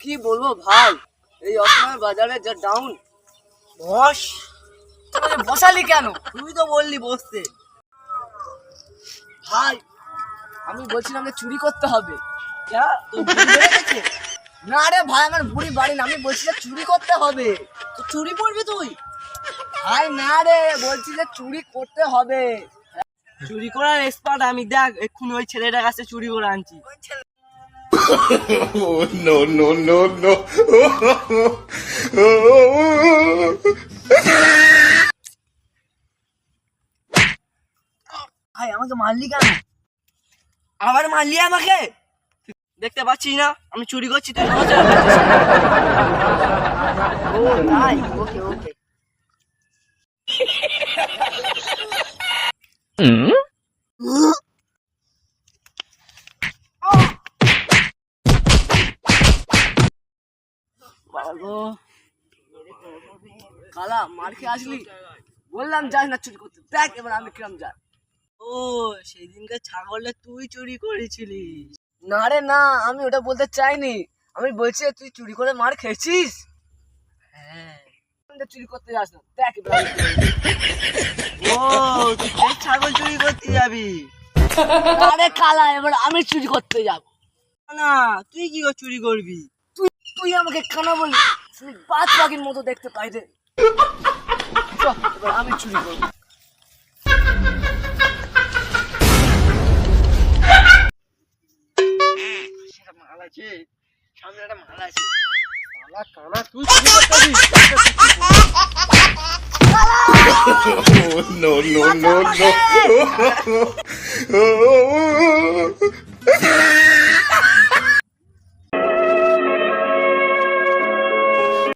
কি বলবো ভাই, এই অসময় বাজারে যা ডাউন। বস, তোমাকে বসালি কেন? তুই তো বললি বসতে। ভাই আমি বলছিলাম যে চুরি করতে হবে। যা, তোর বুড়ি বেড়ে গেছে? না রে ভাই, আমার বুড়ি বাড়ি না, আমি বলছি যে চুরি করতে হবে। তো চুরি করবি তুই? ভাই না রে, বলছি যে চুরি করতে হবে। চুরি করার এক্সপার্ট আমি, দেখ এক্ষুনি ওই ছেলেটার কাছে চুরি করে আনছি। Oh, no, no, no, no. ভাই আমাকে মারলি কেন? আবার মারলি আমাকে? দেখতে পাচ্ছিস না আমি চুরি করছি, তুই নড়াচড়া করছিস। ও তাই, ওকে ওকে। কালা মার খেয়ে আসলি, বললাম যাস না চুরি করতে, দেখ এবার আমি কিরম যাই। ও, সেই দিনকে ছাগলটা তুই চুরি করেছিলিস? না রে না, আমি ওটা বলতে চাইনি। আমি বলছি তুই চুরি করে মার খেয়েছিস। হ্যাঁ। চুরি করতে যাস না, দেখ এবার আমি কি করি। ও, তুই সেই ছাগল চুরি করতে যাবি? আরে কালা, এবার আমি চুরি করতে যাব না, তুই কি করে চুরি করবি? তুই তুই আমাকে কানা বলি, তুই বাজ পাখির মতো দেখতে পাই রে। চল, এবার আমি চুরি করবো। সেটা মাল আছে, সামনে একটা মাল আছে। কালা কানা, তুই চুরি করতে যাবি? Oh, no, no, no, no.